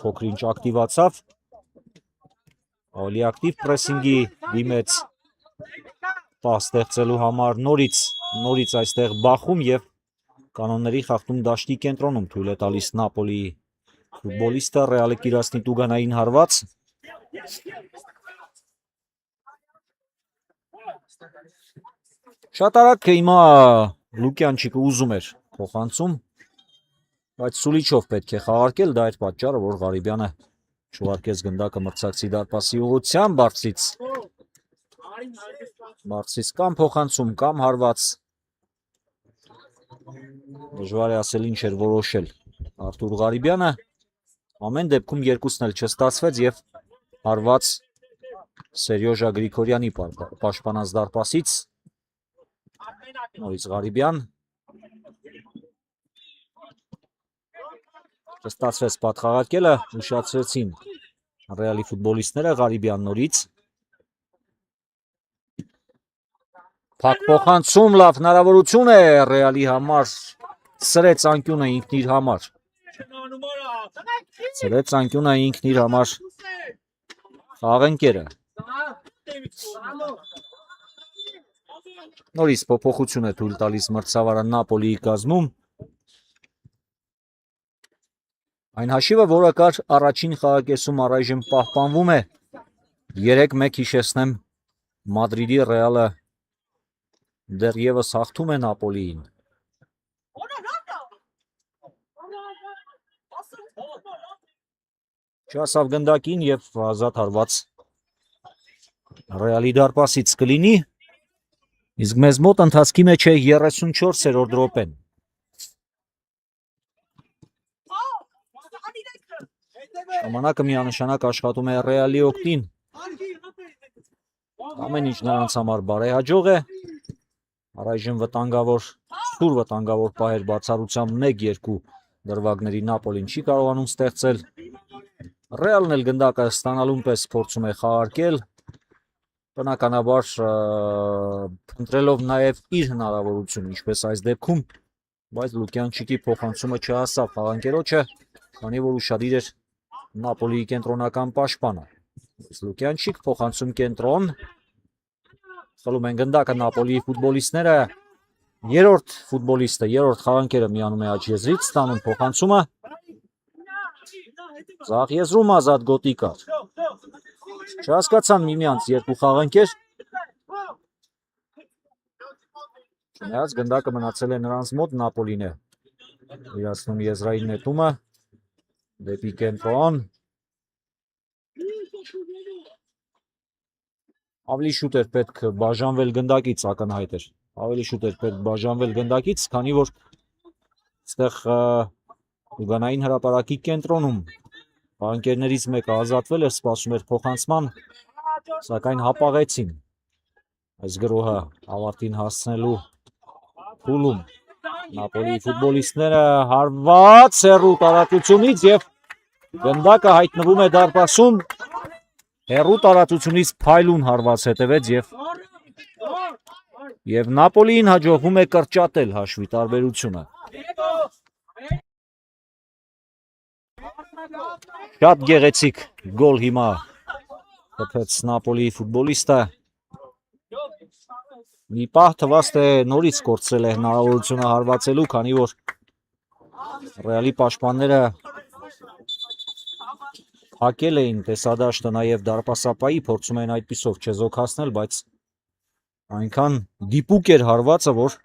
փոքր-ինչ ակտիվացավ, ավելի ակտիվ պրեսինգի դիմեց պահ ստեղծելու համար, նորից այստեղ բախում եւ կանոնների խախտում դաշտի կենտրոնում թույլ է տալիս Նապոլիի ֆուտբոլիստը, Ռեալը կիրասնի Տուգանային հարված։ Շատ արագ հիմա Լուկյանչիկը ուզում էր փոխանցում, բայց Սուլիչով պետք է խաղարկել, դա էր պատճառը, որ Ղարիբյանը չուղարկեց գնդակը մրցակցի դարպասի ուղղությամբ, բարձրից կամ փոխանցում, կամ հարված։ Դժվար է ասել ինչ էր որոշել Արթուր Ղարիբյանը, ամեն դեպքում երկուսն էլ չստացվեց եւ հարված Սերյոժա Գրիգորյանի պաշտպանած դարպասից Նորից Ղարիբյան։ Ստացվեց պատխաղարկելը, ուշացրեցին Ռեալի ֆուտբոլիստները, Ղարիբյան նորից։ Փակ փոխանցում, լավ հնարավորություն է Ռեալի համար, սրեց անկյունը ինքն իր համար։ Սրեց անկյունը ինքն իր համար խաղընկերը։ Նորից փոփոխություն է թույլ տալիս մրցավարը Նապոլիի կազմում։ Այն հաշիվը, որը կար առաջին խաղակեսում առայժմ պահպանվում է, 3-1 հիշեցնեմ, Մադրիդի Ռեալը դեռևս հաղթում է Նապոլիին։ Չասավ գնդակին և ազատ հարված Ռեալի դարպասից կլինի, իսկ մեզ մոտ ընթացքի մեջ է 34-րդ րոպեն։ Ժամանակը միանշանակ աշխատում է Ռեալի օգտին։ Ամեն ինչ նրանց համար բարեհաջող է։ Առայժմ սուր վտանգավոր պահեր բացառությամբ 1-2 դրվագների Նապոլին չի կարողանում ստեղծել։ Ռեալն էլ գնդակը ստանալուն պես փորձում է խաղարկել, բնականաբար փնտրելով նաև իր հնարավորությունը, ինչպես այս դեպքում, բայց Լուկյանչիկի փոխանցումը չհասավ խաղանկերոջը, քանի որ ուշադիր էր Նապոլիի կենտրոնական պաշտպանը։ Լուկյանչիկ փոխանցում կենտրոն, խլում են գնդակը Նապոլիի ֆուտբոլիստները, երրորդ ֆուտբոլիստը, երրորդ խաղանկերը միանում է աջ եզրից, ստանում փոխանցումը, ձախ եզրում ազատ գոտի կար։ Չհասկացան միմյանց երկու խաղանկեր, չնայած գնդակը մնացել է նրանց մոտ, Նապոլին է իրացնում եզրային նետումը դեպի կենտրոն։ Ավելի շուտ էր պետք բաժանվել գնդակից, ակնհայտ էր։ Ավելի շուտ էր պետք բաժանվել գնդակից, քանի որ այստեղ ուգանային հրապարակի կենտրոնում խաղանկերներից մեկը ազատվել էր, սպասում էր փոխանցման, սակայն հապաղեցին այս գրոհը ավարտին հասցնելու փուլում Նապոլիի ֆուտբոլիստները, հարված հեռու տարածությունից և գնդակը հայտնվում է դարպասում, հեռու տարածությունից փայլուն հարված հետևեց և Նապոլիին հաջողվում է կրճատել հաշվի տարբերությունը։ Շատ գեղեցիկ գոլ հիմա խփեց Նապոլիի ֆուտբոլիստը։ Մի պահ թվաց, թե նորից կորցրել է հնարավորությունը հարվածելու, քանի որ Ռեալի պաշտպանները փակել էին տեսադաշտը նաև դարպասապայի, փորձում են այդպիսով չեզոքացնել, բայց այնքան դիպուկ էր հարվածը, որ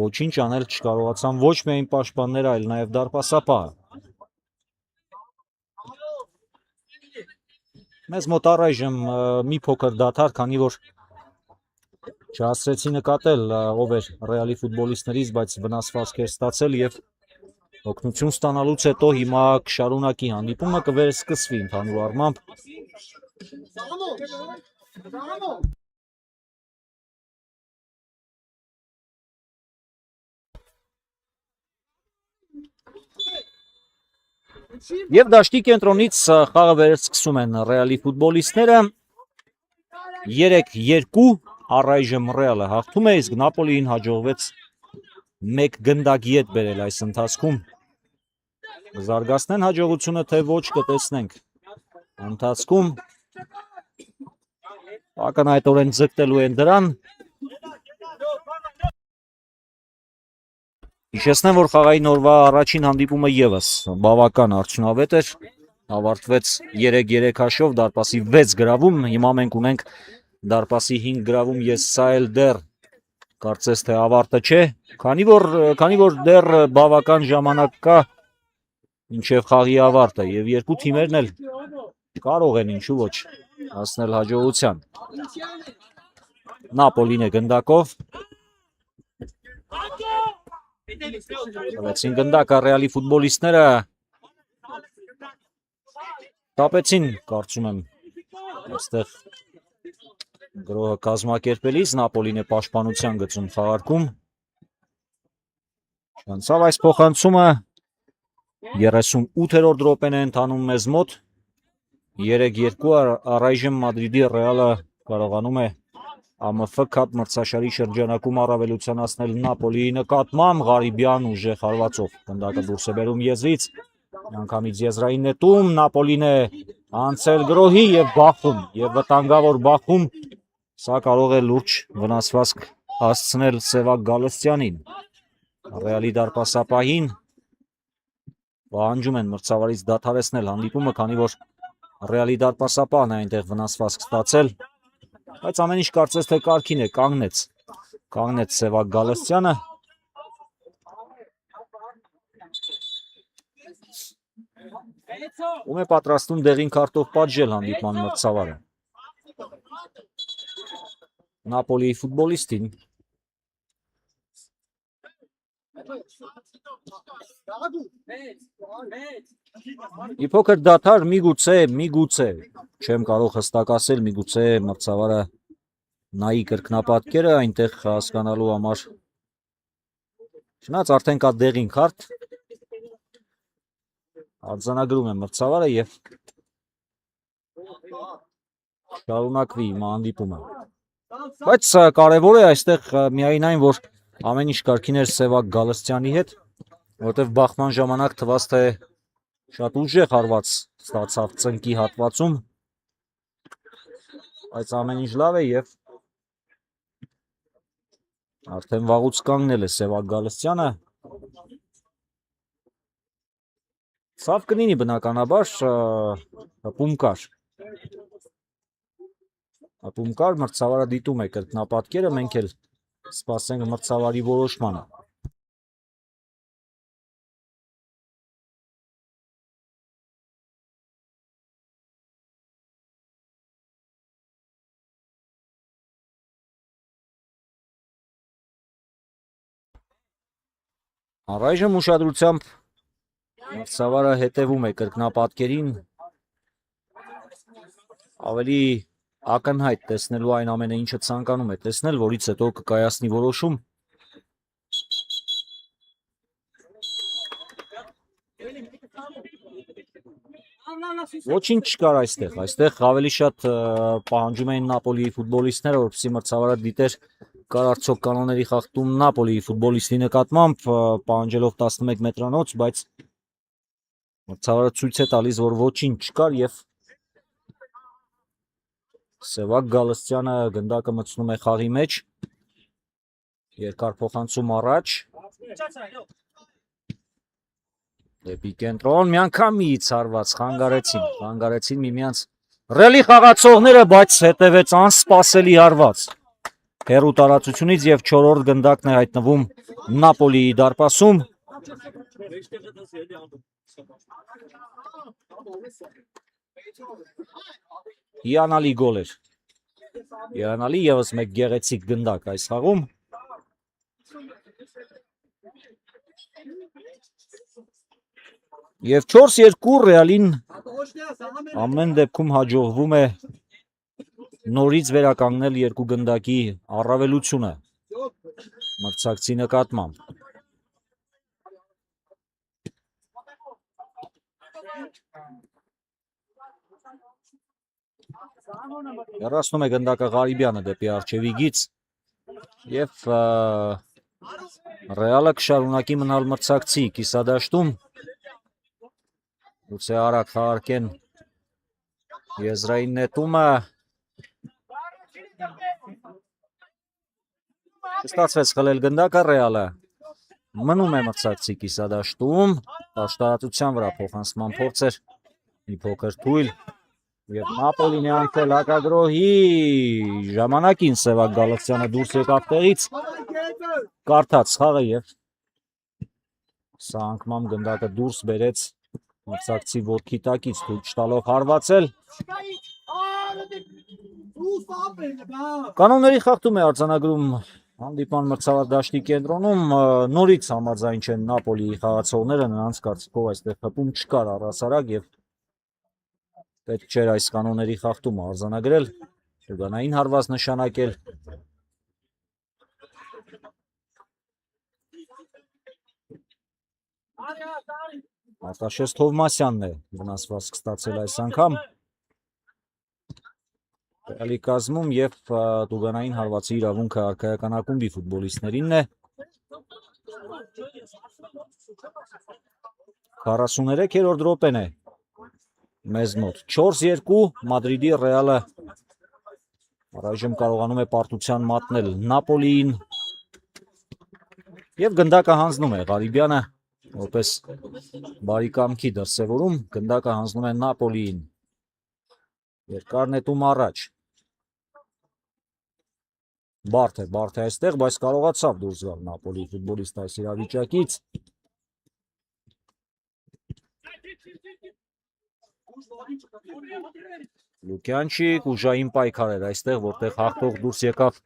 ոչինչ անել չկարողացան ոչ միայն պաշտպանները, այլ նաև դարպասապահը։ Մեզ մոտ առայժմ մի փոքր դադար, քանի որ չհասցրեցի նկատել ով էր Ռեալի ֆուտբոլիստներից, բայց վնասվածք էր ստացել և օգնություն ստանալուց հետո հիմա կշարունակի հանդիպումը, կվերսկսվի ընդհանուր առմամբ։ Եվ դաշտի կենտրոնից խաղը վերսկսում են Ռեալի ֆուտբոլիստները, 3-2 առայժմ Ռեալը հաղթում է, իսկ Նապոլիին հաջողվեց 1 գնդակ ետ բերել այս ընթացքում։ Զարգացնեն հաջողությունը, թե ոչ, կտեսնենք ընթացքում, ակնհայտորեն ձգտելու են դրան։ Հիշեցնեմ, որ խաղային օրվա առաջին հանդիպումը ևս բավական արդյունավետ էր, ավարտվեց 3-3 հաշվով, դարպասի 6 գրավում, հիմա մենք ունենք դարպասի 5 գրավում, ես սա էլ դեռ կարծես թե ավարտը չէ, քանի որ դեռ բավական ժամանակ կա մինչև խաղի ավարտը և երկու թիմերն էլ կարող են ինչու ոչ հասնել հաջողության։ Նապոլին է գնդակով։ Տվեցին գնդակը Ռեալի ֆուտբոլիստները, տապեցին, կարծում եմ, այստեղ Գրոհը կազմակերպելիս Նապոլին է պաշտպանության գծում խաղարկում։ Անցավ այս փոխանցումը 38-րդ րոպեն է ընթանում մեզ մոտ 3-2 առայժմ Մադրիդի Ռեալը կարողանում է ԱՄՖ քափ մրցաշարի շրջանակում առավելությանացնել Նապոլիի նկատմամբ Ղարիբյան ուժեղ հարվածով գնդակը դուրս է բերում եզրից միանգամից եզրային նետում Նապոլին է անցել գրոհի եւ բախում եւ վտանգավոր բախում սա կարող է լուրջ վնասվածք հասցնել Սևակ Գալստյանին Ռեալի դարպասապահին պահանջում են մրցավարից դադարեցնել հանդիպումը, քանի որ Ռեալի դարպասապահն է այնտեղ վնասվածք ստացել, բայց ամեն ինչ կարծես թե կարգին է, կանգնեց Սևակ Գալստյանը։ Ում է պատրաստում դեղին քարտով պատժել հանդիպման մրցավարը։ Նապոլիի ֆուտբոլիստին Իփոքր դադար միգուցե չեմ կարող հստակ ասել, միգուցե մրցավարը նայի կրկնապատկերը այնտեղ հասկանալու համար չնայած արդեն կա դեղին քարտ արձանագրում է մրցավարը եւ շարունակվի իմ հանդիպումը բայց կարևոր է այստեղ միայն այն որ ամեն ինչ կարգին էր Սևակ Գալստյանի հետ որտեվ բախման ժամանակ թվաց թե շատ ուժեղ հարված ստացավ ծնկի հատվածում բայց ամեն ինչ լավ է եւ արդեն վաղուց կանգնել է Սևակ Գալստյանը Ցավ կլինի բնականաբար հպում կար մրցավարը դիտում է կրկնապատկերը մենք էլ սպասենք մրցավարի որոշմանը Առայժմ ուշադրությամբ մրցավարը հետևում է կրկնապատկերին ավելի ակնհայտ տեսնելու այն ամենը ինչը ցանկանում է տեսնել, որից հետո կկայացնի որոշում Ոչինչ չկար այստեղ ավելի շատ պահանջում էին Նապոլիի ֆուտբոլիստները, որպեսզի մրցավարը դիտեր կար արդյոք կանոնների խախտում Նապոլիի ֆուտբոլիստի նկատմամբ պահանջելով 11 մետրանոց, բայց մրցավարը ցույց է տալիս, որ ոչինչ չկար եւ Սևակ Գալստյանը գնդակը մտցնում է խաղի մեջ երկար փոխանցում առաջ Դեպի կենտրոն միանգամից հարված խանգարեցին միմյանց Ռելի խաղացողները, բայց հետևեց անսպասելի հարված հեռու տարածությունից եւ 4-րդ գնդակն է հայտնվում Նապոլիի դարպասում Հիանալի գոլ էր Հիանալի եւս մեկ գեղեցիկ գնդակ այս խաղում Եվ 4-2 Ռեալին ամեն դեպքում հաջողվում է նորից վերականգնել երկու գնդակի առավելությունը մրցակցի նկատմամբ Հեռացնում է գնդակը Ղարիբյանը դեպի արջևի գիծ եւ Ռեալը կշարունակի մնալ մրցակցի կիսադաշտում Ուցե արագ խաղարկեն եզրային նետումը Չստացվեց խլել գնդակը Ռեալը մնում է մրցակցի կիսադաշտում տարածության վրա փոխանցման փորձ էր մի փոքր թույլ եւ Նապոլին է անցել հակագրոհի ժամանակին Սևակ Գալստյանը դուրս եկավ տեղից կարդաց խաղը եւ սա անգամ գնդակը դուրս բերեց մրցակցի ոտքի տակից թույլ չտալով հարվածել Կանոնների խախտում է արձանագրում հանդիպման մրցավար կենտրոնում նորից համաձայն չեն Նապոլիի խաղացողները նրանց կարծիքով այստեղ հպում չկար առհասարակ եւ պետք չէր այս կանոնների խախտումը արձանագրել Տուգանային հարված նշանակել։ Արտաշես Թովմասյանն է վնասվածք ստացել այս անգամ Ռեալի կազմում եւ տուգանային հարվածի իրավունքը արքայական ակումբի ֆուտբոլիստներինն է 43-րդ րոպեն է մեզ մոտ 4-2 Մադրիդի Ռեալը առայժմ կարողանում է պարտության մատնել Նապոլիին եւ գնդակը հանձնում է Ղարիբյանը որպես բարի կամքի դրսևորում գնդակը հանձնում է Նապոլիին երկար նետում առաջ Բարդ է այստեղ, բայց կարողացավ դուրս գալ Նապոլիի ֆուտբոլիստ այս իրավիճակից Լուկյանչիկ ուժային պայքար էր այստեղ, որտեղ հաղթող դուրս եկավ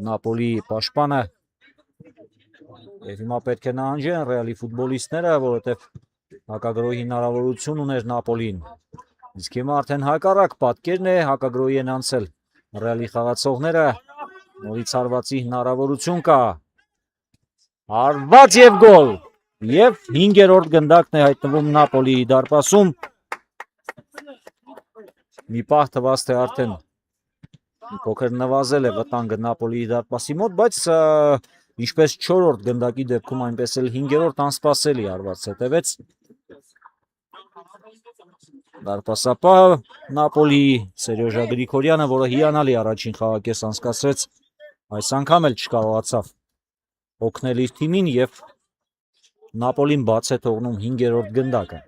Նապոլիի պաշտպանը Եվ հիմա պետք է նահանջեն Ռեալի ֆուտբոլիստները, որովհետև հակագրոհի հնարավորություն ուներ Նապոլին։ Իսկ հիմա արդեն հակառակ պատկերն է, հակագրոհի են անցել Ռեալի խաղացողները, նորից հարվածի հնարավորություն կա։ Հարված եւ գոլ։ Եվ 5-րդ գնդակն է հայտնվում Նապոլիի դարպասում։ Մի պահ թվաց թե արդեն մի փոքր նվազել է վտանգը Նապոլիի դարպասի մոտ, բայց Ինչպես 4-րդ գնդակի դեպքում, այնպես էլ 5-րդ անսպասելի հարված հետևեց։ Դարպասապահ Նապոլիի Սերյոժա Գրիգորյանը, որը հիանալի առաջին խաղակես անցկացրեց, այս անգամ էլ չկարողացավ օգնել իր թիմին եւ Նապոլին բաց է թողնում 5-րդ գնդակը։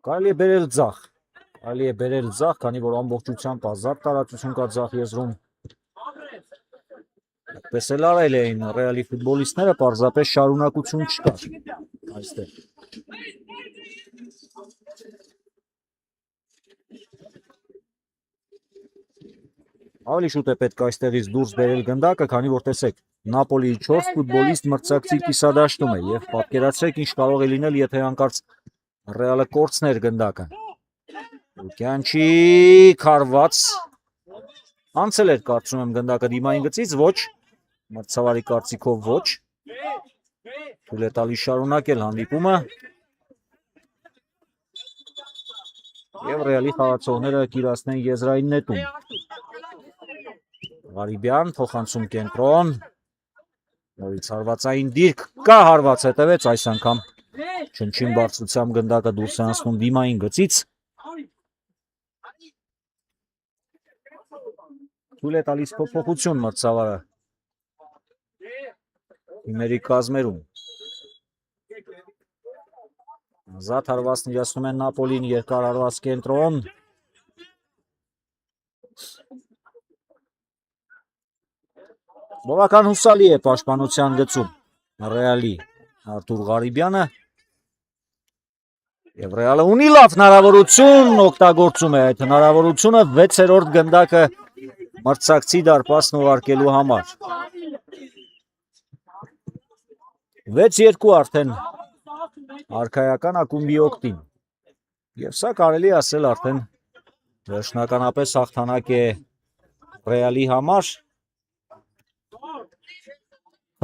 Կարելի է բերել ձախ, քանի որ ամբողջությամբ ազատ տարածություն կա ձախ եզրում։ Այդպես էլ արել էին Ռեալի ֆուտբոլիստները, պարզապես շարունակություն չկար այստեղ։ Ավելի շուտ է պետք այստեղից դուրս բերել գնդակը, քանի որ տեսեք, Նապոլիի 4 ֆուտբոլիստ մրցակցի կիսադաշտում է եւ պատկերացրեք ինչ կարող է լինել, եթե հանկարծ Ռեալը կորցներ գնդակը։ Լուկյանչիկ հարված անցել էր կարծում եմ գնդակը դիմային գծից, ոչ, մրցավարի կարծիքով ոչ։ Թույլ է տալիս շարունակել հանդիպումը։ Եվ Ռեալի խաղացողները կիրացնեն եզրային նետում։ Ղարիբյան փոխանցում կենտրոն։ Նորից հարվածային դիրք կա հարված հետևեց այս անգամ։ Չնչին բարձրությամբ գնդակը դուրս է անցնում դիմային գծից։ Թույլ է տալիս փոփոխություն մրցավարը թիմերի կազմերում։ Ազատ հարվածն իրացնում են Նապոլին, երկար հարված կենտրոն։ Բավական հուսալի է պաշտպանության գծում Ռեալի Արտուր Ղարիբյանը։ Եվ Ռեալը ունի լավ հնարավորություն, օգտագործում է այդ հնարավորությունը 6-րդ գնդակը մրցակցի դարպասն ուղարկելու համար։ 6-2 արդեն արքայական ակումբի օգտին։ Եվ սա կարելի ասել արդեն վերջնականապես հաղթանակ է Ռեալի համար։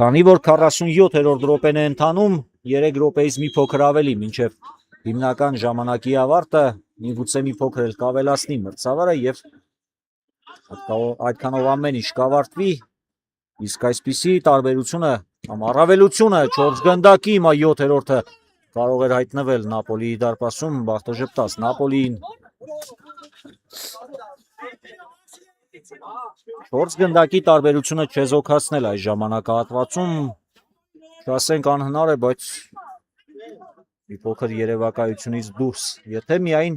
Քանի որ 47-րդ րոպեն է ընթանում, 3 րոպեից մի փոքր ավելի, մինչև հիմնական ժամանակի ավարտը, միգուցե մի փոքր էլ կավելացնի մրցավարը եւ այդքանով ամեն ինչ կավարտվի, իսկ այսպիսի տարբերությունը կամ առավելությունը 4 գնդակի, հիմա 7-րդը կարող էր հայտնվել Նապոլիի դարպասում, բախտը ժպտաց Նապոլիին։ 4 գնդակի տարբերությունը չեզոքացնել այս ժամանակահատվածում, չասենք անհնար է, բայց մի փոքր երևակայությունից դուրս, եթե միայն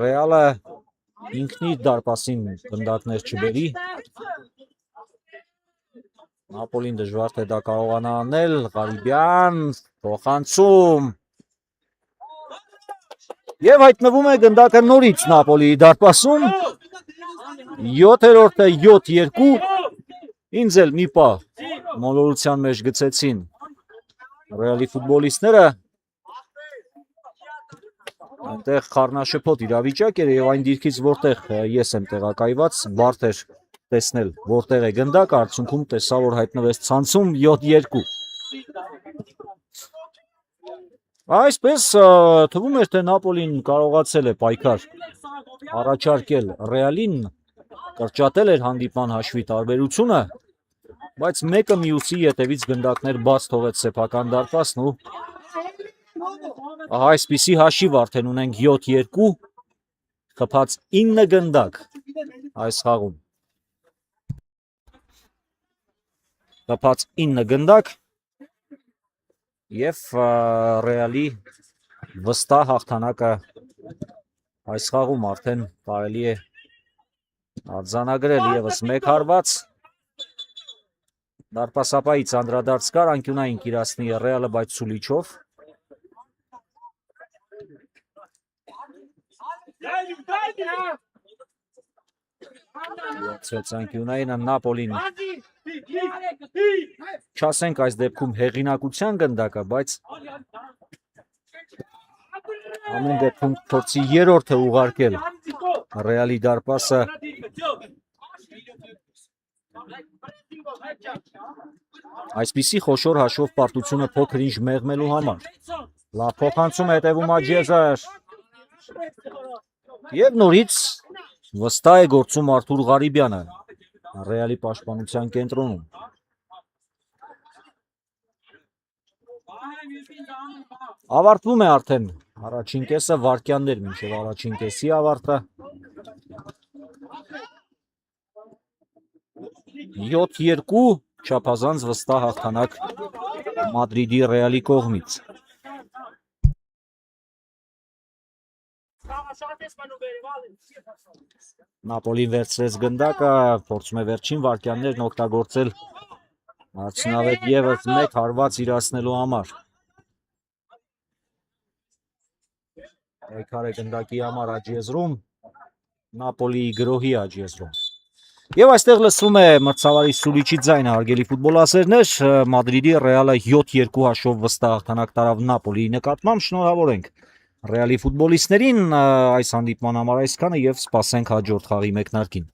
Ռեալը ինքնի դարպասին գնդակներ չբերի, Նապոլին դժվար թե դա կարողանա անել, Ղարիբյան, փոխանցում եւ հայտնվում է գնդակը նորից Նապոլիի դարպասում, 7-րդը 7-2, ինձ էլ մի պահ մոլորության մեջ գցեցին Ռեալի ֆուտբոլիստները այնտեղ խառնաշփոթ իրավիճակ էր եւ այն դիրքից որտեղ ես եմ տեղակայված բարդ էր տեսնել որտեղ է գնդակը արդյունքում տեսա որ հայտնվեց ցանցում 7-2 այսպես թվում էր թե Նապոլին կարողացել է պայքար առաջարկել Ռեալին կրճատել էր հանդիպման հաշվի տարբերությունը բայց մեկը մյուսի ետևից գնդակներ բաց թողեց սեփական դարպասն ու այսպիսի հաշիվ արդեն ունենք 7-2 խփած 9 գնդակ այս խաղում խփած 9 գնդակ եւ Ռեալի վստահ հաղթանակը այս խաղում արդեն կարելի է արձանագրել եւս մեկ հարված դարպասապայից անդրադարձ կար անկյունային կիրացնի Ռեալը բայց Սուլիչով Ցեցանկյունային Նապոլին չասենք այս դեպքում հեղինակության գնդակը, բայց ամեն դեպքում փորձի երրորդը ուղարկել Ռեալի դարպասը այսպիսի խոշոր հաշվով պարտությունը փոքր ինչ մեղմելու համար լավ փոխանցում հետևում Աջեզը եւ նորից վստահ է գործում Արթուր Ղարիբյանը Ռեալի պաշտպանության կենտրոնում ավարտվում է արդեն առաջին կեսը վարկյաններ մինչև առաջին կեսի ավարտը 7-2 չափազանց վստահ հաղթանակ Մադրիդի Ռեալի կողմից Նապոլին վերցրեց գնդակը, փորձում է վերջին վարկյաններն օգտագործել արդյունավետ ևս մեկ հարված իրացնելու համար։ Պայքար է գնդակի համար Աջեզրում, Նապոլիի գրոհի Աջեզրում։ Եվ այստեղ լսվում է մրցավարի Սուլիչի ձայնը, հարգելի ֆուտբոլասերներ, Մադրիդի Ռեալը 7-2 հաշվով վստահ հաղթանակ տարավ Նապոլիի նկատմամբ, շնորհավորենք Ռեալի ֆուտբոլիստներին այս հանդիպման համար այսքանը եւ սպասենք հաջորդ խաղի մեկնարկին։